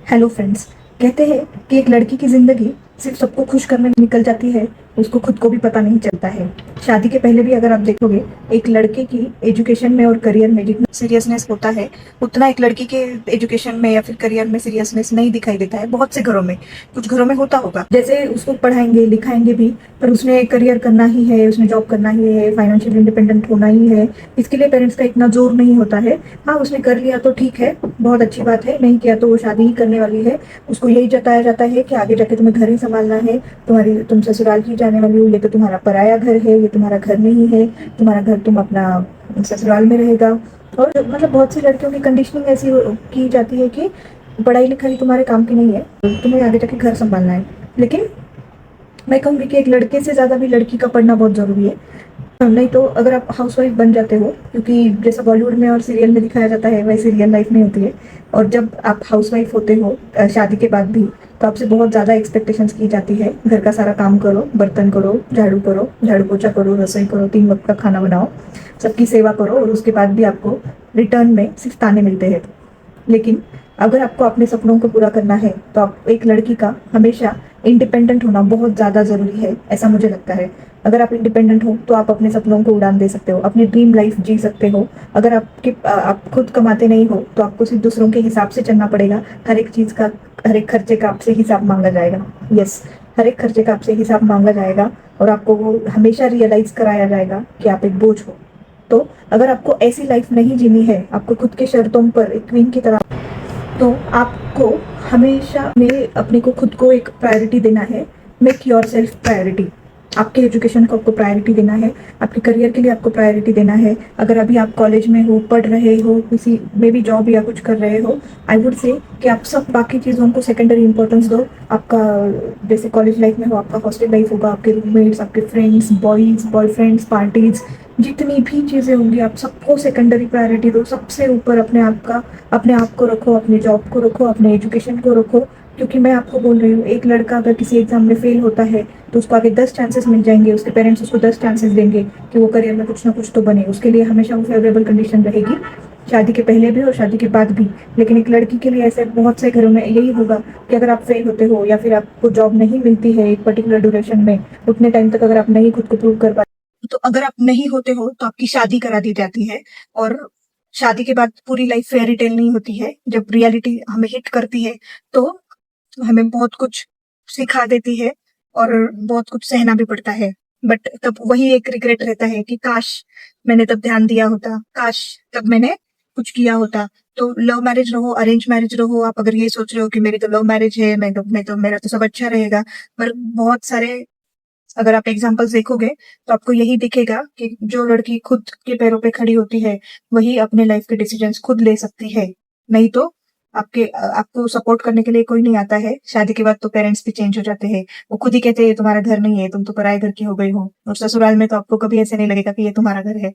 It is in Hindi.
Hello friends. कहते हैं कि एक लड़की की जिंदगी सिर्फ सबको खुश करने में निकल जाती है, उसको खुद को भी पता नहीं चलता है। शादी के पहले भी अगर आप देखोगे, एक लड़के की एजुकेशन में और करियर में जितना सीरियसनेस होता है, उतना एक लड़की के एजुकेशन में या फिर करियर में सीरियसनेस नहीं दिखाई देता है। बहुत से घरों में, कुछ घरों में होता होगा, जैसे उसको पढ़ाएंगे लिखाएंगे भी, पर उसने करियर करना ही है, उसने जॉब करना ही है, फाइनेंशियल इंडिपेंडेंट होना ही है, इसके लिए पेरेंट्स का इतना जोर नहीं होता है। हाँ, उसने कर लिया तो ठीक है, बहुत अच्छी बात है, नहीं किया तो वो शादी ही करने वाली है। उसको यही जताया जाता है कि आगे जाके तुम्हें घर ही संभालना है, तुम ससुराल ही जाने वाली हो, ये तो तुम्हारा पराया घर है, ये तुम्हारा घर नहीं है, तुम्हारा घर तुम अपना ससुराल में रहेगा। और मतलब बहुत सी लड़कियों की कंडीशनिंग ऐसी की जाती है कि पढ़ाई लिखाई तुम्हारे काम की नहीं है, तुम्हें आगे जाके घर संभालना है। लेकिन मैं कहूँगी कि एक लड़के से ज़्यादा भी लड़की का पढ़ना बहुत ज़रूरी है। नहीं तो अगर आप हाउसवाइफ बन जाते हो, क्योंकि जैसा बॉलीवुड में और सीरियल में दिखाया जाता है वैसे रियल लाइफ में होती है। और जब आप हाउसवाइफ होते हो शादी के बाद भी, तो आपसे बहुत ज़्यादा एक्सपेक्टेशंस की जाती है। घर का सारा काम करो, बर्तन करो, झाड़ू पोछा करो, रसोई करो, 3 वक्त का खाना बनाओ, सबकी सेवा करो, और उसके बाद भी आपको रिटर्न में सिर्फ ताने मिलते हैं। लेकिन अगर आपको अपने सपनों को पूरा करना है, तो आप एक लड़की का हमेशा इंडिपेंडेंट होना बहुत ज़्यादा ज़रूरी है, ऐसा मुझे लगता है। अगर आप इंडिपेंडेंट हो तो आप अपने सपनों को उड़ान दे सकते हो, अपनी ड्रीम लाइफ जी सकते हो। अगर आप खुद कमाते नहीं हो तो आपको सिर्फ दूसरों के हिसाब से चलना पड़ेगा। हर एक चीज़ का, हर एक खर्चे का आपसे हिसाब मांगा जाएगा। यस, हर एक खर्चे का आपसे हिसाब मांगा जाएगा, और आपको वो हमेशा रियलाइज कराया जाएगा कि आप एक बोझ हो। तो अगर आपको ऐसी लाइफ नहीं जीनी है, आपको खुद के शर्तों पर एक क्वीन की तरह, तो आपको हमेशा में अपने को खुद को एक प्रायोरिटी देना है। Make your self priority. आपके एजुकेशन को आपको प्रायोरिटी देना है, आपके करियर के लिए आपको प्रायोरिटी देना है। अगर अभी आप कॉलेज में हो, पढ़ रहे हो, किसी में भी जॉब या कुछ कर रहे हो, आई वुड से कि आप सब बाकी चीज़ों को सेकेंडरी इंपॉर्टेंस दो। आपका जैसे कॉलेज लाइफ में हो, आपका हॉस्टल लाइफ होगा, आपके रूममेट्स, आपके फ्रेंड्स, बॉयज बॉयफ्रेंड्स, पार्टीज, जितनी भी चीज़ें होंगी आप सबको सेकेंडरी प्रायोरिटी दो। सबसे ऊपर अपने आप को रखो, अपने जॉब को रखो, अपने एजुकेशन को रखो। क्योंकि मैं आपको बोल रही हूँ, एक लड़का अगर किसी एग्जाम में फेल होता है तो उसको आगे 10 चांसेस मिल जाएंगे, उसके पेरेंट्स उसको 10 चांसेस देंगे कि वो करियर में कुछ ना कुछ तो बने। उसके लिए हमेशा वो फेवरेबल कंडीशन रहेगी, शादी के पहले भी और शादी के बाद भी। लेकिन एक लड़की के लिए ऐसे बहुत से घरों में यही होगा कि अगर आप फेल होते हो या फिर आपको जॉब नहीं मिलती है एक पर्टिकुलर ड्यूरेशन में, उतने टाइम तक अगर आप नहीं खुद को प्रूव कर पाते, तो अगर आप नहीं होते हो तो आपकी शादी करा दी जाती है। और शादी के बाद पूरी लाइफ फेयरी टेल नहीं होती है। जब रियलिटी हमें हिट करती है तो हमें बहुत कुछ सिखा देती है, और बहुत कुछ सहना भी पड़ता है। बट तब वही एक रिग्रेट रहता है कि काश मैंने तब ध्यान दिया होता, काश तब मैंने कुछ किया होता। तो लव मैरिज रहो, अरेंज मैरिज रहो, आप अगर ये सोच रहे हो कि मेरी तो लव मैरिज है, मैं तो मेरा तो सब अच्छा रहेगा, पर बहुत सारे अगर आप एग्जाम्पल्स देखोगे तो आपको यही दिखेगा कि जो लड़की खुद के पैरों पे खड़ी होती है वही अपने लाइफ के डिसीजंस खुद ले सकती है। नहीं तो आपको सपोर्ट करने के लिए कोई नहीं आता है। शादी के बाद तो पेरेंट्स भी चेंज हो जाते हैं, वो खुद ही कहते हैं ये तुम्हारा घर नहीं है, तुम तो पराये घर की हो गई हो। और ससुराल में तो आपको कभी ऐसे नहीं लगेगा कि ये तुम्हारा घर है।